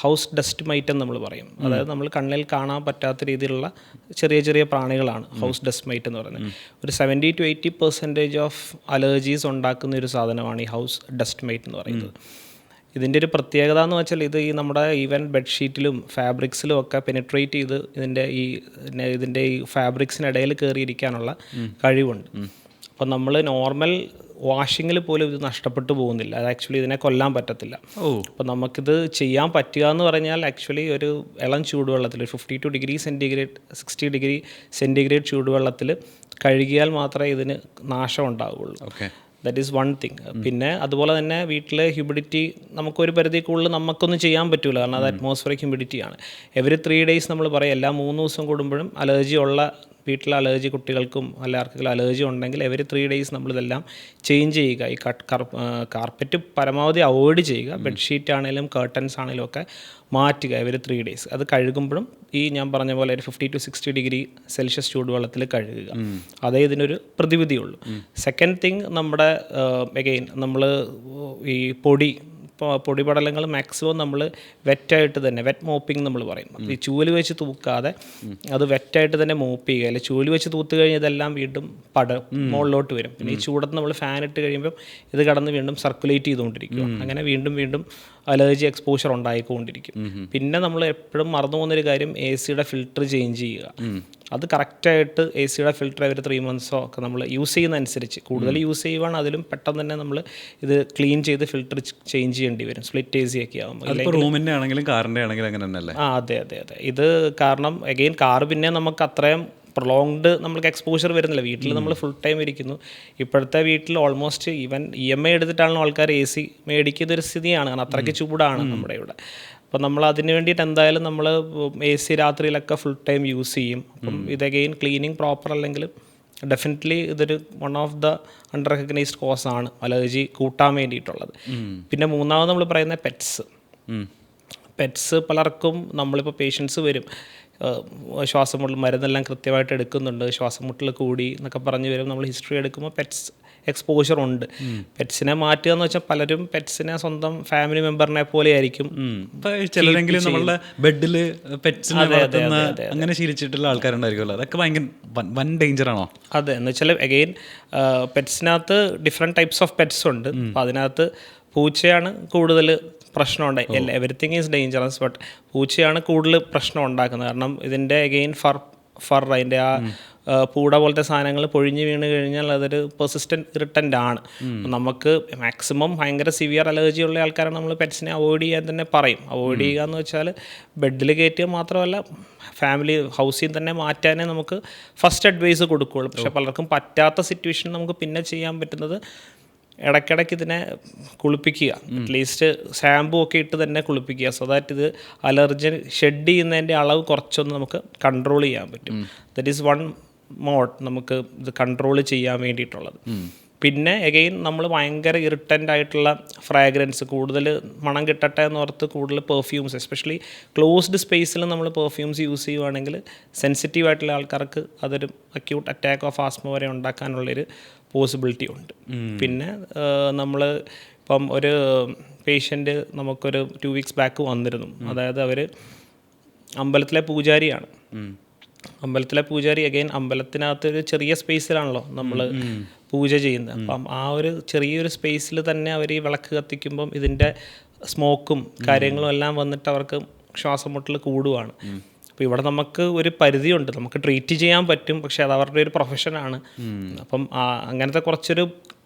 House dust might എന്ന് നമ്മൾ പറയും. അതായത് നമ്മൾ കണ്ണിൽ കാണാൻ പറ്റാത്ത രീതിയിലുള്ള ചെറിയ ചെറിയ പ്രാണികളാണ് ഹൗസ് ഡസ്റ്റ് മൈറ്റ് എന്ന് പറയുന്നത്. ഒരു 70-80% ഓഫ് അലർജീസ് ഉണ്ടാക്കുന്ന ഒരു സാധനമാണ് ഈ ഹൗസ് ഡസ്റ്റ് മൈറ്റ് എന്ന് പറയുന്നത്. ഇതിൻ്റെ ഒരു പ്രത്യേകത എന്ന് വെച്ചാൽ ഇത് ഈ നമ്മുടെ ഈവൻ ബെഡ്ഷീറ്റിലും ഫാബ്രിക്സിലും ഒക്കെ പെനിട്രേറ്റ് ചെയ്ത് ഇതിൻ്റെ ഈ ഫാബ്രിക്സിനിടയിൽ കയറിയിരിക്കാനുള്ള കഴിവുണ്ട്. അപ്പം നമ്മൾ നോർമൽ വാഷിങ്ങിൽ പോലും ഇത് നഷ്ടപ്പെട്ടു പോകുന്നില്ല. അത് ആക്ച്വലി ഇതിനെ കൊല്ലാൻ പറ്റത്തില്ല. അപ്പോൾ നമുക്കിത് ചെയ്യാൻ പറ്റുക എന്ന് പറഞ്ഞാൽ ആക്ച്വലി ഒരു ഇളം ചൂടുവെള്ളത്തിൽ 52 ഡിഗ്രി സെൻറ്റിഗ്രേഡ് 60 ഡിഗ്രി സെൻറ്റിഗ്രേഡ് ചൂടുവെള്ളത്തിൽ കഴുകിയാൽ മാത്രമേ ഇതിന് നാശം ഉണ്ടാവുകയുള്ളൂ. That is one thing. പിന്നെ അതുപോലെ തന്നെ വീട്ടിലെ ഹ്യൂമിഡിറ്റി നമുക്കൊരു പരിധി കൂടുതൽ നമുക്കൊന്നും ചെയ്യാൻ പറ്റില്ല, കാരണം അത് അറ്റ്മോസ്ഫിയറിക് ഹ്യൂമിഡിറ്റിയാണ്. എവറി 3 days നമ്മൾ പറയും എല്ലാ 3 ദിവസം കൂടുമ്പോഴും അലർജി ഉള്ള വീട്ടിലെ അലർജി കുട്ടികൾക്കും എല്ലാവർക്കും അലർജി ഉണ്ടെങ്കിൽ എവറി 3 days നമ്മളിതെല്ലാം ചേഞ്ച് ചെയ്യുക. ഈ കാർപ്പറ്റ് പരമാവധി അവോയ്ഡ് ചെയ്യുക. ബെഡ്ഷീറ്റ് ആണെങ്കിലും കർട്ടൻസ് ആണെങ്കിലും ഒക്കെ മാറ്റുക എവറി 3 days. അത് കഴുകുമ്പോഴും ഈ ഞാൻ പറഞ്ഞ പോലെ ഒരു 50-60 ഡിഗ്രി സെൽഷ്യസ് ചൂടുവെള്ളത്തിൽ കഴുകുക. അതേ ഇതിനൊരു പ്രതിവിധിയുള്ളൂ. സെക്കൻഡ് തിങ്, നമ്മുടെ അഗെയിൻ നമ്മൾ ഈ പൊടിപടലങ്ങൾ മാക്സിമം നമ്മൾ വെറ്റായിട്ട് തന്നെ വെറ്റ് മോപ്പിംഗ് നമ്മൾ പറയും. ഈ ചൂല് വെച്ച് തൂക്കാതെ അത് വെറ്റായിട്ട് തന്നെ മോപ്പ് ചെയ്യുക. അല്ലെങ്കിൽ ചൂല് വെച്ച് തൂത്ത് കഴിഞ്ഞാൽ ഇതെല്ലാം വീണ്ടും മുകളിലോട്ട് വരും. പിന്നെ ഈ ചൂടത്ത് നമ്മൾ ഫാൻ ഇട്ട് കഴിയുമ്പോൾ ഇത് കടന്ന് വീണ്ടും സർക്കുലേറ്റ് ചെയ്തുകൊണ്ടിരിക്കും. അങ്ങനെ വീണ്ടും വീണ്ടും അലർജി എക്സ്പോഷർ ഉണ്ടായിക്കൊണ്ടിരിക്കും. പിന്നെ നമ്മൾ എപ്പോഴും മറന്നു പോകുന്നൊരു കാര്യം AC-യുടെ ഫിൽറ്റർ ചേഞ്ച് ചെയ്യുക. അത് കറക്റ്റായിട്ട് AC-യുടെ ഫിൽറ്റർ ഒരു 3 months ഒക്കെ നമ്മൾ യൂസ് ചെയ്യുന്നതനുസരിച്ച് കൂടുതൽ യൂസ് ചെയ്യുവാണ് അതിലും പെട്ടെന്ന് തന്നെ നമ്മൾ ഇത് ക്ലീൻ ചെയ്ത് ഫിൽറ്റർ ചേഞ്ച് ചെയ്യേണ്ടി വരും. സ്പ്ലിറ്റ് AC ഒക്കെ ആകുമ്പോൾ റൂമിൻ്റെ ആണെങ്കിലും കാറിൻ്റെ ആണെങ്കിലും അങ്ങനെ തന്നെയല്ലേ? അതെ. ഇത് കാരണം അഗെയിൻ കാർ പിന്നെ നമുക്ക് അത്രയും പ്രൊലോങ്ഡ് നമ്മൾക്ക് എക്സ്പോഷർ വരുന്നില്ല. വീട്ടിൽ നമ്മൾ ഫുൾ ടൈം ഇരിക്കുന്നു. ഇപ്പോഴത്തെ വീട്ടിൽ ഓൾമോസ്റ്റ് ഈവൻ EMI എടുത്തിട്ടാണ് ആൾക്കാർ AC മേടിക്കുന്ന ഒരു സ്ഥിതിയാണ്. കാരണം അത്രയ്ക്ക് ചൂടാണ് നമ്മുടെ ഇവിടെ. അപ്പം നമ്മൾ അതിന് വേണ്ടിയിട്ട് എന്തായാലും നമ്മൾ AC രാത്രിയിലൊക്കെ ഫുൾ ടൈം യൂസ് ചെയ്യും. അപ്പം ഇതഗെയിൻ ക്ലീനിങ് പ്രോപ്പർ അല്ലെങ്കിൽ ഡെഫിനറ്റ്ലി ഇതൊരു one of the under recognised cause ആണ് അലർജി കൂട്ടാൻ വേണ്ടിയിട്ടുള്ളത്. പിന്നെ മൂന്നാമത് നമ്മൾ പറയുന്ന പെറ്റ്സ് പലർക്കും നമ്മളിപ്പോൾ പേഷ്യൻസ് വരും, ശ്വാസം മുട്ടൽ മരുന്നെല്ലാം കൃത്യമായിട്ട് എടുക്കുന്നുണ്ട്, ശ്വാസം മുട്ടൽ കൂടി എന്നൊക്കെ പറഞ്ഞു വരും. നമ്മൾ ഹിസ്റ്ററി എടുക്കുമ്പോൾ പെറ്റ്സ് എക്സ്പോഷർ ഉണ്ട്. പെറ്റ്സിനെ മാറ്റുക എന്ന് വെച്ചാൽ പലരും പെറ്റ്സിനെ സ്വന്തം ഫാമിലി മെമ്പറിനെ പോലെ ആയിരിക്കും. ചിലരെങ്കിലും നമ്മളുടെ ബെഡിൽ പെറ്റ്സിനെ അങ്ങനെ ശീലിച്ചിട്ടുള്ള ആൾക്കാരുണ്ടായിരിക്കുമല്ലോ, അതൊക്കെ ഭയങ്കര വൻ ഡേഞ്ചർ ആണോ? അതെ, എന്ന് വെച്ചാൽ അഗെയിൻ പെറ്റ്സിനകത്ത് ഡിഫറെൻറ്റ് ടൈപ്സ് ഓഫ് പെറ്റ്സ് ഉണ്ട്. അപ്പോൾ അതിനകത്ത് പൂച്ചയാണ് കൂടുതൽ പ്രശ്നമുണ്ട്. എവരിത്തിങ് ഈസ് ഡേഞ്ചറസ്, ബട്ട് പൂച്ചയാണ് കൂടുതൽ പ്രശ്നം ഉണ്ടാക്കുന്നത്. കാരണം ഇതിൻ്റെ അഗെയിൻ ഫർ അതിൻ്റെ പൂട പോലത്തെ സാധനങ്ങൾ പൊഴിഞ്ഞ് വീണ് കഴിഞ്ഞാൽ അതൊരു പെർസിസ്റ്റൻറ്റ് ഇറിറ്റൻ്റ് ആണ്. നമുക്ക് മാക്സിമം ഭയങ്കര സിവിയർ അലർജി ഉള്ള ആൾക്കാരാണ് നമ്മൾ പെറ്റ്സിനെ അവോയ്ഡ് ചെയ്യാൻ തന്നെ പറയും. അവോയ്ഡ് ചെയ്യുക എന്ന് വെച്ചാൽ ബെഡിൽ കയറ്റുക മാത്രമല്ല ഫാമിലി ഹൗസിൽ തന്നെ മാറ്റാനേ നമുക്ക് ഫസ്റ്റ് അഡ്വൈസ് കൊടുക്കുകയുള്ളൂ. പക്ഷേ പലർക്കും പറ്റാത്ത സിറ്റുവേഷൻ നമുക്ക് പിന്നെ ചെയ്യാൻ പറ്റുന്നത് ഇടയ്ക്കിടയ്ക്ക് ഇതിനെ കുളിപ്പിക്കുക, അറ്റ്ലീസ്റ്റ് ഷാമ്പൂ ഒക്കെ ഇട്ട് തന്നെ കുളിപ്പിക്കുക. സോ ദാറ്റ് ഇത് അലർജി ഷെഡ് ചെയ്യുന്നതിൻ്റെ അളവ് കുറച്ചൊന്ന് നമുക്ക് കൺട്രോൾ ചെയ്യാൻ പറ്റും. ദറ്റ് ഈസ് വൺ മോഡ് നമുക്ക് ഇത് കൺട്രോൾ ചെയ്യാൻ വേണ്ടിയിട്ടുള്ളത്. പിന്നെ എഗെയിൻ നമ്മൾ ഭയങ്കര ഇറിറ്റൻ്റ് ആയിട്ടുള്ള ഫ്രാഗ്രൻസ് കൂടുതൽ മണം കിട്ടട്ടെ എന്നോർത്ത് കൂടുതൽ പെർഫ്യൂംസ്, എസ്പെഷ്യലി ക്ലോസ്ഡ് സ്പേസിൽ നമ്മൾ പെർഫ്യൂംസ് യൂസ് ചെയ്യുവാണെങ്കിൽ സെൻസിറ്റീവ് ആയിട്ടുള്ള ആൾക്കാർക്ക് അതൊരു അക്യൂട്ട് അറ്റാക്ക് ഓഫ് ആസ്മ വരെ ഉണ്ടാക്കാനുള്ളൊരു പോസിബിലിറ്റി ഉണ്ട്. പിന്നെ നമ്മൾ ഇപ്പം ഒരു പേഷ്യൻ്റ് നമുക്കൊരു 2 weeks ബാക്ക് വന്നിരുന്നു. അതായത് അവർ അമ്പലത്തിലെ പൂജാരിയാണ്. അമ്പലത്തിലെ പൂജാരി അഗെയിൻ അമ്പലത്തിനകത്തൊരു ചെറിയ സ്പേസിലാണല്ലോ നമ്മൾ പൂജ ചെയ്യുന്നത്. അപ്പം ആ ഒരു ചെറിയൊരു സ്പേസിൽ തന്നെ അവർ ഈ വിളക്ക് കത്തിക്കുമ്പം ഇതിൻ്റെ സ്മോക്കും കാര്യങ്ങളും എല്ലാം വന്നിട്ട് അവർക്ക് ശ്വാസം മുട്ടൽ കൂടുകയാണ്. അപ്പോൾ ഇവിടെ നമുക്ക് ഒരു പരിധിയുണ്ട്, നമുക്ക് ട്രീറ്റ് ചെയ്യാൻ പറ്റും, പക്ഷേ അത് അവരുടെ ഒരു പ്രൊഫഷനാണ്. അപ്പം അങ്ങനത്തെ കുറച്ചൊരു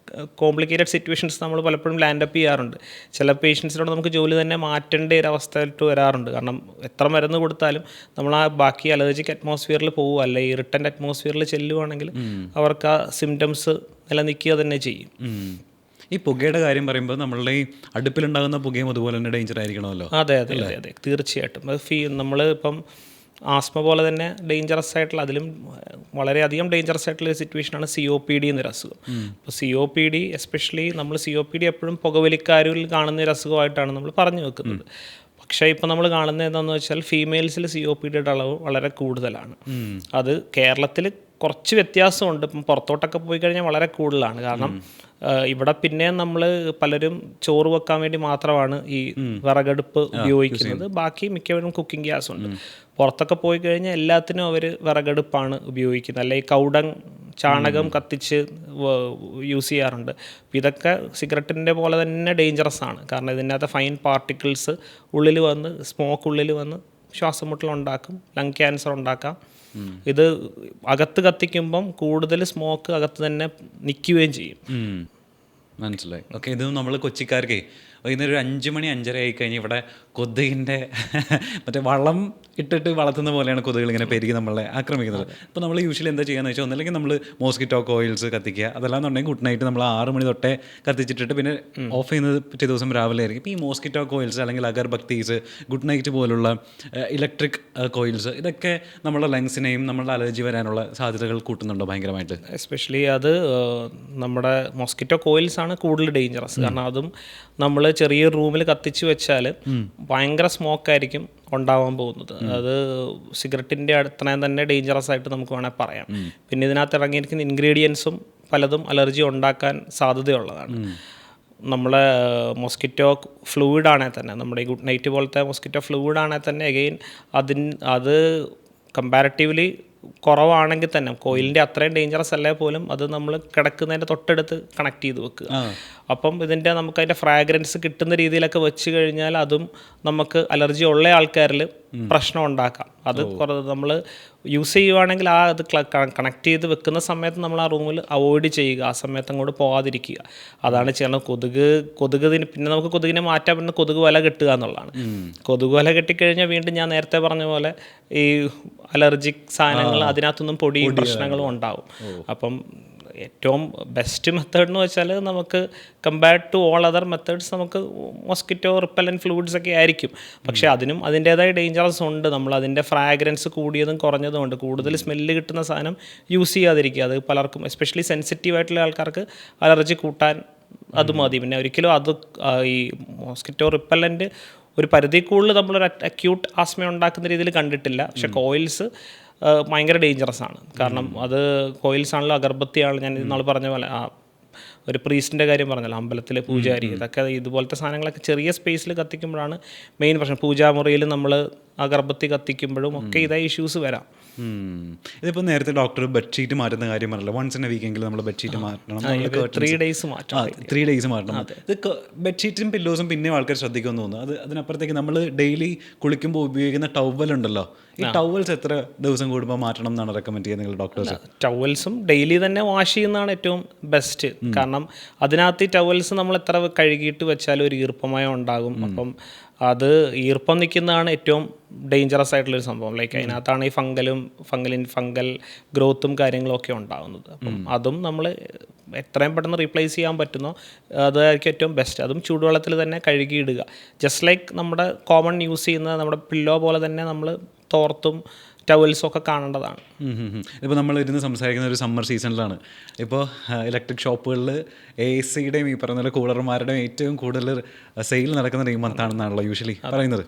കോംപ്ലിക്കേറ്റഡ് സിറ്റുവേഷൻസ് നമ്മൾ പലപ്പോഴും ലാൻഡ് അപ്പ് ചെയ്യാറുണ്ട്. ചില പേഷ്യൻസിനോട് നമുക്ക് ജോലി തന്നെ മാറ്റേണ്ട ഒരു അവസ്ഥയിലോട്ട് വരാറുണ്ട്. കാരണം എത്ര മരുന്ന് കൊടുത്താലും നമ്മൾ ആ ബാക്കി അലർജിക് അറ്റ്മോസ്ഫിയറിൽ പോകുക, അല്ലെങ്കിൽ ഇറിറ്റൻ്റ് അറ്റ്മോസ്ഫിയറിൽ ചെല്ലുവാണെങ്കിൽ അവർക്ക് ആ സിംറ്റംസ് നിലനിൽക്കുക തന്നെ ചെയ്യും. ഈ പുകയുടെ കാര്യം പറയുമ്പോൾ നമ്മളുടെ ഈ അടുപ്പിലുണ്ടാകുന്ന പുകയും അതുപോലെ തന്നെ ഡേഞ്ചർ ആയിരിക്കണമല്ലോ? അതെ, തീർച്ചയായിട്ടും. അത് നമ്മൾ ഇപ്പം ആസ്മ പോലെ തന്നെ ഡേഞ്ചറസ് ആയിട്ടുള്ള, അതിലും വളരെയധികം ഡേഞ്ചറസ് ആയിട്ടുള്ള സിറ്റുവേഷനാണ് COPD എന്നൊരു അസുഖം. അപ്പോൾ COPD എസ്പെഷ്യലി നമ്മൾ COPD എപ്പോഴും പുകവലിക്കാരിൽ കാണുന്ന ഒരു അസുഖമായിട്ടാണ് നമ്മൾ പറഞ്ഞു വെക്കുന്നത്. പക്ഷേ ഇപ്പോൾ നമ്മൾ കാണുന്നത് എന്താണെന്ന് വെച്ചാൽ ഫീമെയിൽസിൽ COPDയുടെ അളവ് വളരെ കൂടുതലാണ്. അത് കേരളത്തിൽ കുറച്ച് വ്യത്യാസമുണ്ട്. ഇപ്പം പുറത്തോട്ടൊക്കെ പോയി കഴിഞ്ഞാൽ വളരെ കൂടുതലാണ്. കാരണം ഇവിടെ പിന്നെ നമ്മൾ പലരും ചോറ് വെക്കാൻ വേണ്ടി മാത്രമാണ് ഈ വിറകടുപ്പ് ഉപയോഗിക്കുന്നത്. ബാക്കി മിക്കവരും കുക്കിംഗ് ഗ്യാസ് ഉണ്ട്. പുറത്തൊക്കെ പോയി കഴിഞ്ഞാൽ എല്ലാത്തിനും അവർ വിറകടുപ്പാണ് ഉപയോഗിക്കുന്നത്. അല്ലെങ്കിൽ കൗഡങ് ചാണകം കത്തിച്ച് യൂസ് ചെയ്യാറുണ്ട്. ഇതൊക്കെ സിഗരറ്റിൻ്റെ പോലെ തന്നെ ഡേഞ്ചറസ് ആണ്. കാരണം ഇതിനകത്ത് ഫൈൻ പാർട്ടിക്കിൾസ് ഉള്ളിൽ വന്ന് സ്മോക്ക് ഉള്ളിൽ വന്ന് ശ്വാസം മുട്ടലുണ്ടാക്കും, ലങ് ക്യാൻസർ ഉണ്ടാക്കാം. ഇത് അകത്ത് കത്തിക്കുമ്പം കൂടുതൽ സ്മോക്ക് അകത്ത് തന്നെ നിൽക്കുകയും ചെയ്യും. മനസ്സിലായി. ഓക്കെ, ഇത് നമ്മൾ കൊച്ചിക്കാർക്കേ വൈകുന്നേരം ഒരു 5 മണി 5:30 ആയി കഴിഞ്ഞ് ഇവിടെ കൊതുകിൻ്റെ മറ്റേ വളം ഇട്ടിട്ട് വളർത്തുന്ന പോലെയാണ് കൊതുകുകൾ ഇങ്ങനെ പെരുകി നമ്മളെ ആക്രമിക്കുന്നത്. അപ്പോൾ നമ്മൾ യൂഷ്വലി എന്താ ചെയ്യുകയെന്ന് വെച്ചാൽ ഒന്നല്ലെങ്കിൽ നമ്മൾ മോസ്കിറ്റോ കോയിൽസ് കത്തിക്കുക, അതല്ലാന്നുണ്ടെങ്കിൽ ഗുഡ് നൈറ്റ് നമ്മൾ 6 മണി തൊട്ടേ കത്തിച്ചിട്ടിട്ട് പിന്നെ ഓഫ് ചെയ്യുന്നത് പിറ്റേ ദിവസം രാവിലെ ആയിരിക്കും. ഇപ്പോൾ ഈ മോസ്കിറ്റോ കോയിൽസ് അല്ലെങ്കിൽ അഗർബത്തീസ്, ഗുഡ് നൈറ്റ് പോലുള്ള ഇലക്ട്രിക് കോയിൽസ്, ഇതൊക്കെ നമ്മുടെ ലങ്സിനെയും നമ്മളുടെ അലർജി വരാനുള്ള സാധ്യതകൾ കൂട്ടുന്നുണ്ടോ ഭയങ്കരമായിട്ട്? എസ്പെഷ്യലി അത് നമ്മുടെ മോസ്കിറ്റോ കോയിൽസ് ആണ് കൂടുതൽ ഡേഞ്ചറസ്. കാരണം അതും നമ്മൾ ചെറിയ റൂമിൽ കത്തിച്ച് വെച്ചാൽ ഭയങ്കര സ്മോക്കായിരിക്കും ഉണ്ടാവാൻ പോകുന്നത്. അത് സിഗരറ്റിൻ്റെ അത്രയും തന്നെ ഡേഞ്ചറസ് ആയിട്ട് നമുക്ക് വേണമെങ്കിൽ പറയാം. പിന്നെ ഇതിനകത്ത് ഇറങ്ങിയിരിക്കുന്ന ഇൻഗ്രീഡിയൻസും പലതും അലർജി ഉണ്ടാക്കാൻ സാധ്യതയുള്ളതാണ്. നമ്മളെ മോസ്കിറ്റോ ഫ്ലൂയിഡാണെങ്കിൽ തന്നെ, നമ്മുടെ ഈ ഗുഡ് നൈറ്റ് പോലത്തെ മോസ്കിറ്റോ ഫ്ലൂയിഡാണെങ്കിൽ തന്നെ അഗെയിൻ അത് കമ്പാരിറ്റീവ്ലി കുറവാണെങ്കിൽ തന്നെ, കോയിലിൻ്റെ അത്രയും ഡേഞ്ചറസ് അല്ലേ പോലും, അത് നമ്മൾ കിടക്കുന്നതിൻ്റെ തൊട്ടടുത്ത് കണക്ട് ചെയ്ത് വെക്കുക. അപ്പം നമുക്ക് അതിൻ്റെ ഫ്രാഗ്രൻസ് കിട്ടുന്ന രീതിയിലൊക്കെ വെച്ച് കഴിഞ്ഞാൽ അതും നമുക്ക് അലർജി ഉള്ള ആൾക്കാരിൽ പ്രശ്നം ഉണ്ടാക്കാം. അത് നമ്മൾ യൂസ് ചെയ്യുവാണെങ്കിൽ അത് കണക്ട് ചെയ്ത് വെക്കുന്ന സമയത്ത് നമ്മൾ ആ റൂമിൽ അവോയ്ഡ് ചെയ്യുക, ആ സമയത്ത് അങ്ങോട്ട് പോകാതിരിക്കുക. അതാണ് ചെയ്യണം. കൊതുകിന് പിന്നെ നമുക്ക് കൊതുകിനെ മാറ്റാൻ പറ്റുന്ന കൊതുക് വല കെട്ടുക എന്നുള്ളതാണ്. കൊതുക് വല കെട്ടിക്കഴിഞ്ഞാൽ വീണ്ടും ഞാൻ നേരത്തെ പറഞ്ഞ പോലെ ഈ അലർജിക് സാധനങ്ങൾ അതിനകത്തൊന്നും പൊടിയും പ്രശ്നങ്ങളും ഉണ്ടാവും. അപ്പം ഏറ്റവും ബെസ്റ്റ് മെത്തേഡ് എന്ന് വെച്ചാൽ നമുക്ക് compared to all other methods നമുക്ക് മോസ്കിറ്റോ റിപ്പല്ലൻറ്റ് ഫ്ലൂയിഡ്സ് ഒക്കെ ആയിരിക്കും. പക്ഷേ അതിനും അതിൻ്റേതായ ഡേഞ്ചറസ് ഉണ്ട്. നമ്മൾ അതിൻ്റെ ഫ്രാഗ്രൻസ് കൂടിയതും കുറഞ്ഞതും ഉണ്ട്. കൂടുതൽ സ്മെല്ല് കിട്ടുന്ന സാധനം യൂസ് ചെയ്യാതിരിക്കുക. അത് പലർക്കും എസ്പെഷ്യലി സെൻസിറ്റീവ് ആയിട്ടുള്ള ആൾക്കാർക്ക് അലർജി കൂട്ടാൻ അത് മതി. പിന്നെ ഒരിക്കലും അത് ഈ മോസ്കിറ്റോ റിപ്പല്ലൻറ്റ് ഒരു പരിധി കൂടുതൽ നമ്മളൊരു അക്യൂട്ട് ആസ്മ ഉണ്ടാക്കുന്ന രീതിയിൽ കണ്ടിട്ടില്ല. പക്ഷേ കോയിൽസ് ഭയങ്കര ഡേഞ്ചറസ് ആണ്. കാരണം അത് കോയിൽസ് ആണല്ലോ, അഗർബത്തിയാണ്. ഞാൻ ഇന്നാൾ പറഞ്ഞ പോലെ ഒരു പ്രീസ്റ്റിൻ്റെ കാര്യം പറഞ്ഞല്ലോ, അമ്പലത്തിലെ പൂജാരി, ഇതൊക്കെ ഇതുപോലത്തെ സാധനങ്ങളൊക്കെ ചെറിയ സ്പേസിൽ കത്തിക്കുമ്പോഴാണ് മെയിൻ പ്രശ്നം. പൂജാമുറിയിൽ നമ്മൾ അഗർബത്തി കത്തിക്കുമ്പോഴും ഒക്കെ ഇതേ ഇഷ്യൂസ് വരാം. ഇതിപ്പോൾ നേരത്തെ ഡോക്ടർ ബെഡ്ഷീറ്റ് മാറ്റുന്ന കാര്യം പറഞ്ഞല്ലോ, വൺസ് ഇൻ എ വീക്കെങ്കിലും നമ്മൾ ബെഡ്ഷീറ്റ് മാറ്റണം, 3 days മാറ്റണം. 3 days മാറ്റണം. ഇത് ബെഡ്ഷീറ്റും പില്ലോസും പിന്നെ ആൾക്കാർ ശ്രദ്ധിക്കുമെന്ന് തോന്നുന്നു. അതിനപ്പുറത്തേക്ക് നമ്മൾ ഡെയിലി കുളിക്കുമ്പോൾ ഉപയോഗിക്കുന്ന ടവലുണ്ടല്ലോ, ഈ ടവൽസ് എത്ര ദിവസം കൂടുമ്പോൾ മാറ്റണം എന്നാണ് റെക്കമെൻഡ് ചെയ്യുന്നത് നിങ്ങൾ ഡോക്ടേഴ്സ്? ടവൽസും ഡെയിലി തന്നെ വാഷ് ചെയ്യുന്നതാണ് ഏറ്റവും ബെസ്റ്റ്. കാരണം അതിനകത്ത് ഈ ടവൽസ് നമ്മൾ എത്ര കഴുകിയിട്ട് വെച്ചാലും ഒരു ഈർപ്പമയം ഉണ്ടാകും. അപ്പം അത് ഈർപ്പം നിൽക്കുന്നതാണ് ഏറ്റവും ഡേഞ്ചറസ് ആയിട്ടുള്ളൊരു സംഭവം. ലൈക്ക് അതിനകത്താണ് ഈ ഫംഗൽ ഗ്രോത്തും കാര്യങ്ങളും ഒക്കെ ഉണ്ടാകുന്നത്. അപ്പം അതും നമ്മൾ എത്രയും പെട്ടെന്ന് റീപ്ലേസ് ചെയ്യാൻ പറ്റുന്നോ അതായിരിക്കും ഏറ്റവും ബെസ്റ്റ്. അതും ചൂടുവെള്ളത്തിൽ തന്നെ കഴുകിയിടുക. ജസ്റ്റ് ലൈക്ക് നമ്മുടെ കോമൺ യൂസ് ചെയ്യുന്ന നമ്മുടെ പില്ലോ പോലെ തന്നെ നമ്മൾ തോർത്തും ടവൽസും ഒക്കെ കാണേണ്ടതാണ്. ഇപ്പോൾ നമ്മൾ ഇരുന്ന് സംസാരിക്കുന്ന ഒരു സമ്മർ സീസണിലാണ്. ഇപ്പോൾ ഇലക്ട്രിക് ഷോപ്പുകളിൽ AC-യുടെയും ഈ പറയുന്ന പോലെ കൂളർമാരുടെയും ഏറ്റവും കൂടുതൽ സെയിൽ നടക്കുന്ന ഈ മന്താണെന്നാണല്ലോ യൂഷ്വലി പറയുന്നത്.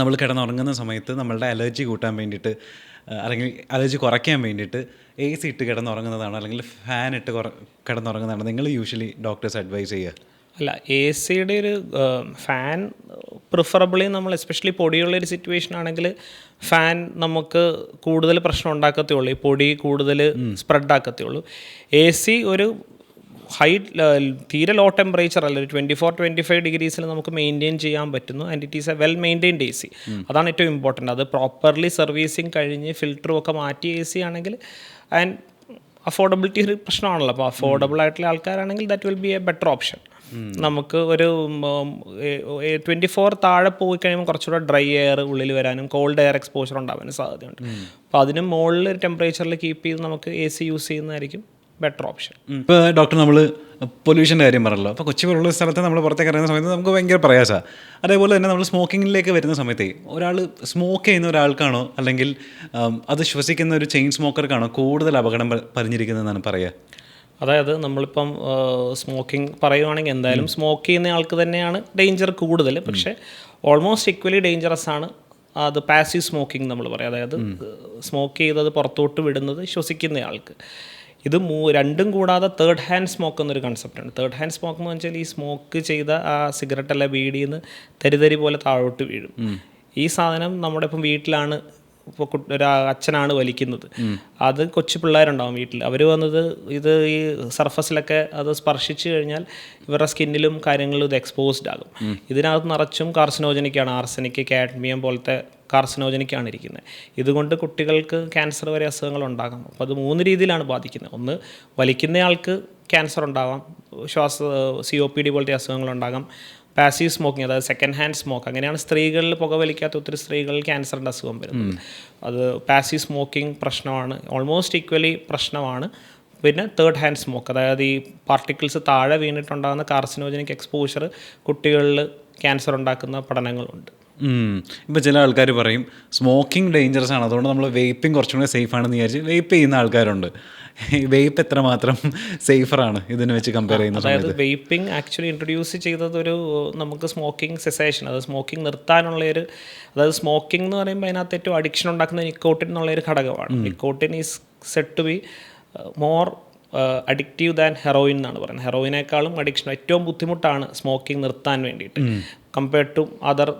നമ്മൾ കിടന്നുറങ്ങുന്ന സമയത്ത് നമ്മളുടെ അലർജി കൂട്ടാൻ വേണ്ടിയിട്ട് അല്ലെങ്കിൽ അലർജി കുറയ്ക്കാൻ വേണ്ടിയിട്ട് AC ഇട്ട് കിടന്നുറങ്ങുന്നതാണ് അല്ലെങ്കിൽ ഫാൻ ഇട്ട് കിടന്നുറങ്ങുന്നതാണ് നിങ്ങൾ യൂഷ്വലി ഡോക്ടേഴ്സ് അഡ്വൈസ് ചെയ്യുക? അല്ല, AC-യുടെ ഒരു ഫാൻ പ്രിഫറബിളി നമ്മൾ എസ്പെഷ്യലി പൊടിയുള്ളൊരു സിറ്റുവേഷൻ ആണെങ്കിൽ ഫാൻ നമുക്ക് കൂടുതൽ പ്രശ്നം ഉണ്ടാക്കത്തേ ഉള്ളൂ, ഈ പൊടി കൂടുതൽ സ്പ്രെഡ് ആക്കത്തേ ഉള്ളൂ. AC ഒരു തീരെ ലോ ടെമ്പറേച്ചർ അല്ല, ഒരു 24-25 ഡിഗ്രീസിൽ നമുക്ക് മെയിൻറ്റെയിൻ ചെയ്യാൻ പറ്റുന്നു. And it is A well maintained AC. അതാണ് ഏറ്റവും ഇമ്പോർട്ടൻ്റ്. അത് പ്രോപ്പർലി സർവീസിങ് കഴിഞ്ഞ് ഫിൽറ്ററും ഒക്കെ മാറ്റി AC ആണെങ്കിൽ, ആൻഡ് അഫോർഡബിലിറ്റി ഒരു പ്രശ്നമാണല്ലോ. അപ്പോൾ അഫോർഡബിൾ ആയിട്ടുള്ള ആൾക്കാരാണെങ്കിൽ that will be A better option. നമുക്ക് ഒരു 24 താഴെ പോയി കഴിയുമ്പോൾ കുറച്ചുകൂടെ ഡ്രൈ എയർ ഉള്ളിൽ വരാനും കോൾഡ് എയർ എക്സ്പോഷർ ഉണ്ടാവാനും സാധ്യതയുണ്ട്. അപ്പോൾ അതിന് മുകളിൽ ടെമ്പറേച്ചറിൽ കീപ്പ് ചെയ്ത് നമുക്ക് AC യൂസ് ചെയ്യുന്നതായിരിക്കും ബെറ്റർ ഓപ്ഷൻ. ഇപ്പോൾ ഡോക്ടർ നമ്മൾ പൊല്യൂഷൻ്റെ കാര്യം പറഞ്ഞല്ലോ. അപ്പോൾ കൊച്ചി പോലുള്ള സ്ഥലത്ത് നമ്മൾ പുറത്തേക്ക് ഇറങ്ങുന്ന സമയത്ത് നമുക്ക് ഭയങ്കര പ്രയാസമാണ്. അതേപോലെ തന്നെ നമ്മൾ സ്മോക്കിങ്ങിലേക്ക് വരുന്ന സമയത്ത് ഒരാൾ സ്മോക്ക് ചെയ്യുന്ന ഒരാൾക്കാണോ അല്ലെങ്കിൽ അത് ശ്വസിക്കുന്ന ഒരു ചെയിൻ സ്മോക്കർക്കാണോ കൂടുതൽ അപകടം പറഞ്ഞിരിക്കുന്നതെന്നാണ് പറയുക? അതായത് നമ്മളിപ്പം സ്മോക്കിംഗ് പറയുവാണെങ്കിൽ എന്തായാലും സ്മോക്ക് ചെയ്യുന്ന ആൾക്ക് തന്നെയാണ് ഡേഞ്ചർ കൂടുതൽ. പക്ഷേ ഓൾമോസ്റ്റ് ഈക്വലി ഡേഞ്ചറസ് ആണ് അത് പാസീവ് സ്മോക്കിംഗ് നമ്മൾ പറയും. അതായത് സ്മോക്ക് ചെയ്തത് പുറത്തോട്ട് വിടുന്നത് ശ്വസിക്കുന്ന ആൾക്ക്. ഇത് രണ്ടും കൂടാതെ തേർഡ് ഹാൻഡ് സ്മോക്ക് എന്നൊരു കൺസെപ്റ്റാണ്. തേർഡ് ഹാൻഡ് സ്മോക്ക് എന്ന് വെച്ചാൽ ഈ സ്മോക്ക് ചെയ്ത ആ സിഗരറ്റ് അല്ല ബീഡിയിൽ നിന്ന് തരിതരി പോലെ താഴോട്ട് വീഴും. ഈ സാധനം നമ്മുടെ ഇപ്പം വീട്ടിലാണ്, ഇപ്പോൾ ഒരു അച്ഛനാണ് വലിക്കുന്നത്, അത് കൊച്ചു പിള്ളേരുണ്ടാവും വീട്ടിൽ, അവർ വന്നത് ഇത് ഈ സർഫസിലൊക്കെ അത് സ്പർശിച്ചു കഴിഞ്ഞാൽ ഇവരുടെ സ്കിന്നിലും കാര്യങ്ങളിലും ഇത് എക്സ്പോസ്ഡ് ആകും. ഇതിനകത്ത് നിറച്ചും കാർസിനോജനിക്കാണ്, ആർസനിക്, കാഡ്മിയം പോലത്തെ കാർസിനോജനിക്കാണ് ഇരിക്കുന്നത്. ഇതുകൊണ്ട് കുട്ടികൾക്ക് ക്യാൻസർ വരെ അസുഖങ്ങൾ ഉണ്ടാകാം. അപ്പോൾ അത് 3 രീതിയിലാണ് ബാധിക്കുന്നത്. ഒന്ന്, വലിക്കുന്നയാൾക്ക് ക്യാൻസർ ഉണ്ടാകാം, COPD പോലത്തെ അസുഖങ്ങളുണ്ടാകാം. പാസീവ് സ്മോക്കിംഗ്, അതായത് സെക്കൻഡ് ഹാൻഡ് സ്മോക്ക്, അങ്ങനെയാണ് സ്ത്രീകളിൽ പുകവലിക്കാത്ത ഒത്തിരി സ്ത്രീകളിൽ ക്യാൻസറിൻ്റെ അസുഖം വരുന്നത്. അത് പാസീവ് സ്മോക്കിംഗ് പ്രശ്നമാണ്, ഓൾമോസ്റ്റ് ഈക്വലി പ്രശ്നമാണ്. പിന്നെ തേർഡ് ഹാൻഡ് സ്മോക്ക്, അതായത് ഈ പാർട്ടിക്കിൾസ് താഴെ വീണിട്ടുണ്ടാകുന്ന കാർസിനോജനിക് എക്സ്പോഷർ കുട്ടികളിൽ ക്യാൻസർ ഉണ്ടാക്കുന്ന പഠനങ്ങളുണ്ട്. ഇപ്പോൾ ചില ആൾക്കാർ പറയും സ്മോക്കിംഗ് ഡേഞ്ചറസ് ആണ്, അതുകൊണ്ട് നമ്മൾ വെയ്പ്പിംഗ് കുറച്ചും കൂടെ സേഫ് ആണെന്ന് വിചാരിച്ച് വെയ്പ്പ് ചെയ്യുന്ന ആൾക്കാരുണ്ട്. വെയ്പ്പ് എത്രമാത്രം സേഫറാണ് ഇതിനെ വെച്ച് കമ്പയർ ചെയ്യുന്നത്? അതായത് വെയ്പ്പിംഗ് ആക്ച്വലി ഇൻട്രൊഡ്യൂസ് ചെയ്തത് നമുക്ക് സ്മോക്കിംഗ് സെസേഷൻ, അതായത് സ്മോക്കിംഗ് നിർത്താനുള്ളൊരു, അതായത് സ്മോക്കിംഗ് എന്ന് പറയുമ്പോൾ അതിനകത്ത് ഏറ്റവും അഡിക്ഷൻ ഉണ്ടാക്കുന്ന നിക്കോട്ടിൻ എന്നുള്ളൊരു ഘടകമാണ്. Nicotine is said to be more addictive than heroin എന്നാണ് പറയുന്നത്. ഹെറോയിനേക്കാളും അഡിക്ഷൻ ഏറ്റവും ബുദ്ധിമുട്ടാണ് സ്മോക്കിംഗ് നിർത്താൻ വേണ്ടിയിട്ട് കമ്പയർഡ് ടു അതർ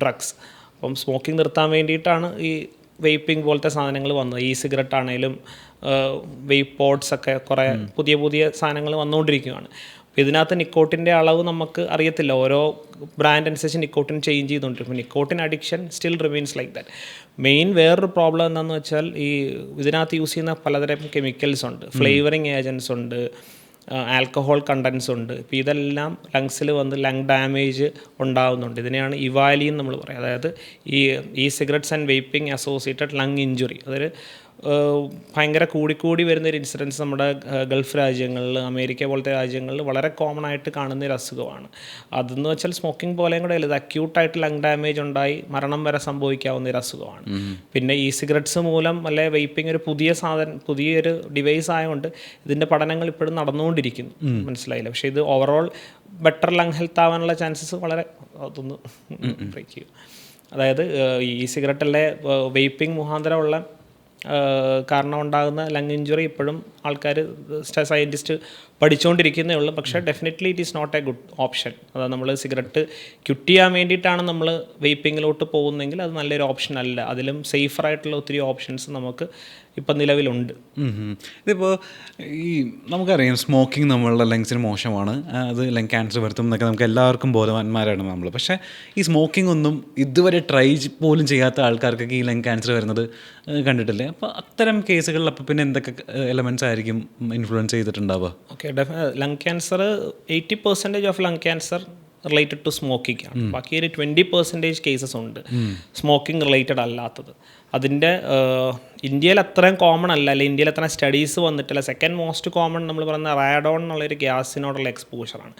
ഡ്രഗ്സ്. അപ്പം സ്മോക്കിംഗ് നിർത്താൻ വേണ്ടിയിട്ടാണ് ഈ വെയ്പ്പിംഗ് പോലത്തെ സാധനങ്ങൾ വന്നത്. ഈ സിഗരറ്റ് ആണെങ്കിലും വെയ്പ്പ് പോഡ്സ് ഒക്കെ കുറേ പുതിയ പുതിയ സാധനങ്ങൾ വന്നുകൊണ്ടിരിക്കുകയാണ്. അപ്പോൾ ഇതിനകത്ത് നിക്കോട്ടിൻ്റെ അളവ് നമുക്ക് അറിയത്തില്ല, ഓരോ ബ്രാൻഡ് അനുസരിച്ച് നിക്കോട്ടിൻ ചേഞ്ച് ചെയ്തുകൊണ്ടിരിക്കും. Nicotine addiction still remains like that. Main വേറൊരു പ്രോബ്ലം എന്താണെന്ന് വെച്ചാൽ ഈ ഇതിനകത്ത് യൂസ് ചെയ്യുന്ന പലതരം കെമിക്കൽസ് ഉണ്ട്, ഫ്ലേവറിങ് ഏജൻസ് ഉണ്ട്, ആൽക്കഹോൾ കണ്ടൻസ് ഉണ്ട്. ഇപ്പോൾ ഇതെല്ലാം ലങ്സിൽ വന്ന് ലങ് ഡാമേജ് ഉണ്ടാകുന്നുണ്ട്. ഇതിനെയാണ് ഇവാലിൻ നമ്മൾ പറയും. അതായത് ഈ cigarettes and വെയ്പ്പിംഗ് associated lung injury, അതൊരു ഭയങ്കര കൂടിക്കൂടി വരുന്നൊരു ഇൻസിഡൻസ് നമ്മുടെ ഗൾഫ് രാജ്യങ്ങളിൽ, അമേരിക്ക പോലത്തെ രാജ്യങ്ങളിൽ വളരെ കോമൺ ആയിട്ട് കാണുന്നൊരു അസുഖമാണ്. അതെന്ന് വെച്ചാൽ സ്മോക്കിംഗ് പോലെയും കൂടെ അല്ല, ഇത് അക്യൂട്ടായിട്ട് ലങ് ഡാമേജ് ഉണ്ടായി മരണം വരെ സംഭവിക്കാവുന്ന ഒരു അസുഖമാണ്. പിന്നെ ഈ സിഗരറ്റ്സ് മൂലം അല്ലെ വെയ്പ്പിംഗ് ഒരു പുതിയൊരു ഡിവൈസ് ആയതുകൊണ്ട് ഇതിൻ്റെ പഠനങ്ങൾ ഇപ്പോഴും നടന്നുകൊണ്ടിരിക്കുന്നു. മനസ്സിലായില്ല, പക്ഷേ ഇത് ഓവറോൾ ബെറ്റർ ലങ് ഹെൽത്ത് ആവാനുള്ള ചാൻസസ് വളരെ അതൊന്ന് ബ്രേക്ക് ചെയ്യും. അതായത് ഈ സിഗരറ്റല്ലേ വെയ്പ്പിംഗ് മുഖാന്തരമുള്ള കാരണം ഉണ്ടാകുന്ന ലങ് ഇഞ്ചുറി ഇപ്പോഴും ആൾക്കാർ സയൻറ്റിസ്റ്റ് പഠിച്ചുകൊണ്ടിരിക്കുന്നേ ഉള്ളൂ. പക്ഷേ definitely it is not a good option. അതായത് നമ്മൾ സിഗരറ്റ് ക്വിറ്റ് ചെയ്യാൻ വേണ്ടിയിട്ടാണ് നമ്മൾ വെയ്പ്പിങ്ങിലോട്ട് പോകുന്നതെങ്കിൽ അത് നല്ലൊരു ഓപ്ഷൻ അല്ല. അതിലും സേഫറായിട്ടുള്ള ഒത്തിരി ഓപ്ഷൻസ് നമുക്ക് ഇപ്പം നിലവിലുണ്ട്. ഇതിപ്പോൾ ഈ നമുക്കറിയാം സ്മോക്കിംഗ് നമ്മളുടെ ലങ്സിന് മോശമാണ്, അത് ലങ് ക്യാൻസർ വരുത്തും എന്നൊക്കെ നമുക്ക് എല്ലാവർക്കും ബോധവാന്മാരാണ് നമ്മൾ. പക്ഷേ ഈ സ്മോക്കിംഗ് ഒന്നും ഇതുവരെ ട്രൈ പോലും ചെയ്യാത്ത ആൾക്കാർക്കൊക്കെ ഈ ലങ് ക്യാൻസർ വരുന്നത് കണ്ടിട്ടില്ലേ? അപ്പോൾ അത്തരം കേസുകളിൽ അപ്പോൾ പിന്നെ എന്തൊക്കെ എലമെൻറ്റ്സ് ആയിരിക്കും ഇൻഫ്ലുവൻസ് ചെയ്തിട്ടുണ്ടാവുക? Okay, lung cancer 80% of lung cancer related to smoking ആണ്. ബാക്കി ഒരു 20% കേസസ് ഉണ്ട് സ്മോക്കിംഗ് റിലേറ്റഡ് അല്ലാത്തത്. അതിൻ്റെ ഇന്ത്യയിൽ അത്രയും കോമൺ അല്ല, അല്ലെങ്കിൽ ഇന്ത്യയിൽ അത്ര സ്റ്റഡീസ് വന്നിട്ടില്ല. സെക്കൻഡ് മോസ്റ്റ് കോമൺ നമ്മൾ പറയുന്ന റാഡോൺ എന്നുള്ളൊരു ഗ്യാസിനോടുള്ള എക്സ്പോഷറാണ്.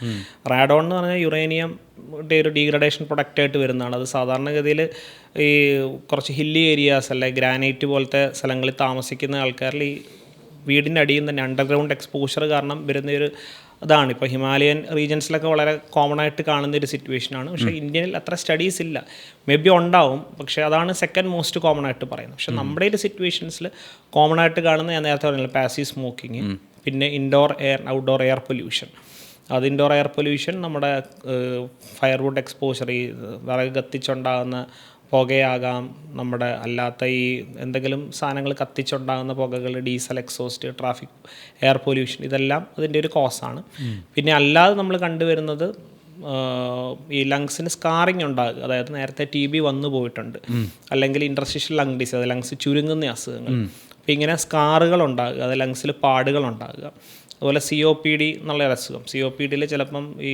റാഡോൺ എന്ന് പറഞ്ഞാൽ യുറേനിയംൻ്റെ ഒരു ഡീഗ്രഡേഷൻ പ്രൊഡക്റ്റായിട്ട് വരുന്നതാണ്. അത് സാധാരണഗതിയിൽ ഈ കുറച്ച് ഹില്ലി ഏരിയാസ് അല്ലെ ഗ്രാനൈറ്റ് പോലത്തെ സ്ഥലങ്ങളിൽ താമസിക്കുന്ന ആൾക്കാരിൽ ഈ വീടിൻ്റെ അടിയിൽ തന്നെ അണ്ടർഗ്രൗണ്ട് എക്സ്പോഷർ കാരണം വരുന്നൊരു അതാണ്. ഇപ്പോൾ ഹിമാലയൻ റീജൻസിലൊക്കെ വളരെ കോമൺ ആയിട്ട് കാണുന്നൊരു സിറ്റുവേഷനാണ്. പക്ഷേ ഇന്ത്യയിൽ അത്ര സ്റ്റഡീസ് ഇല്ല, മേ ബി ഉണ്ടാവും, പക്ഷേ അതാണ് സെക്കൻഡ് മോസ്റ്റ് കോമൺ ആയിട്ട് പറയുന്നത്. പക്ഷേ നമ്മുടെ ഒരു സിറ്റുവേഷൻസിൽ കോമൺ ആയിട്ട് കാണുന്ന ഞാൻ നേരത്തെ പറഞ്ഞില്ല പാസീവ് സ്മോക്കിങ്, പിന്നെ indoor air outdoor air pollution. അത് ഇൻഡോർ എയർ പൊല്യൂഷൻ നമ്മുടെ ഫയർവുഡ് എക്സ്പോഷർ, ഈ വിറക് കത്തിച്ചുണ്ടാകുന്ന പുകയാകാം, നമ്മുടെ അല്ലാത്ത ഈ എന്തെങ്കിലും സാധനങ്ങൾ കത്തിച്ചുണ്ടാകുന്ന പുകകൾ, diesel exhaust, traffic air pollution, ഇതെല്ലാം അതിൻ്റെ ഒരു കോസാണ്. പിന്നെ അല്ലാതെ നമ്മൾ കണ്ടുവരുന്നത് ഈ ലങ്സിന് സ്കാറിങ് ഉണ്ടാകുക, അതായത് നേരത്തെ TB വന്നു പോയിട്ടുണ്ട്, അല്ലെങ്കിൽ ഇൻറ്റർസ്റ്റിഷ്യൽ ലങ് ഡിസീസ്, അത് ലങ്സ് ചുരുങ്ങുന്ന അസുഖങ്ങൾ. അപ്പോൾ ഇങ്ങനെ സ്കാറുകൾ ഉണ്ടാകുക, അത് ലങ്സിൽ പാടുകൾ ഉണ്ടാകുക. അതുപോലെ COPD എന്നുള്ളൊരു അസുഖം. COPDയിൽ ചിലപ്പം ഈ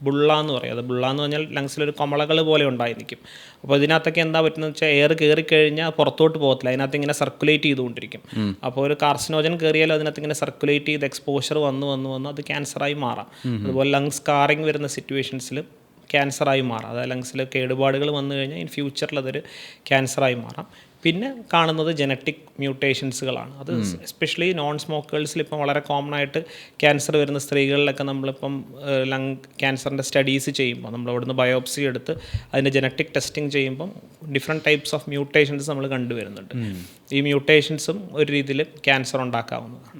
ബുള്ള എന്ന് പറയും. അത് ബുള്ള എന്ന് പറഞ്ഞാൽ ലങ്സിലൊരു കമളകൾ പോലെ ഉണ്ടായി നിൽക്കും. അപ്പോൾ ഇതിനകത്തൊക്കെ എന്താ പറ്റുന്നത് വെച്ചാൽ എയർ കയറിക്കഴിഞ്ഞാൽ പുറത്തോട്ട് പോകത്തില്ല, അതിനകത്ത് ഇങ്ങനെ സർക്കുലേറ്റ് ചെയ്തുകൊണ്ടിരിക്കും. അപ്പോൾ ഒരു കാർസിനോജൻ കയറിയാലും അതിനകത്ത് ഇങ്ങനെ സർക്കുലേറ്റ് ചെയ്ത് എക്സ്പോഷർ വന്ന് അത് ക്യാൻസറായി മാറാം. അതുപോലെ ലങ് സ്കാറിങ് വരുന്ന സിറ്റുവേഷൻസിൽ ക്യാൻസറായി മാറാം. അതായത് ലങ്സിൽ കേടുപാടുകൾ വന്നു കഴിഞ്ഞാൽ ഇൻ ഫ്യൂച്ചറിൽ അതൊരു ക്യാൻസറായി മാറാം. പിന്നെ കാണുന്നത് ജനറ്റിക് മ്യൂട്ടേഷൻസുകളാണ്. അത് എസ്പെഷ്യലി നോൺ സ്മോക്കേഴ്സിൽ ഇപ്പം വളരെ കോമൺ ആയിട്ട് ക്യാൻസർ വരുന്ന സ്ത്രീകളിലൊക്കെ നമ്മളിപ്പം ലങ് ക്യാൻസറിൻ്റെ സ്റ്റഡീസ് ചെയ്യുമ്പോൾ നമ്മൾ അവിടുന്ന് ബയോപ്സി എടുത്ത് അതിൻ്റെ ജനറ്റിക് ടെസ്റ്റിംഗ് ചെയ്യുമ്പം ഡിഫറെൻറ്റ് ടൈപ്സ് ഓഫ് മ്യൂട്ടേഷൻസ് നമ്മൾ കണ്ടുവരുന്നുണ്ട്. ഈ മ്യൂട്ടേഷൻസും ഒരു രീതിയിൽ ക്യാൻസർ ഉണ്ടാക്കാവുന്നതാണ്.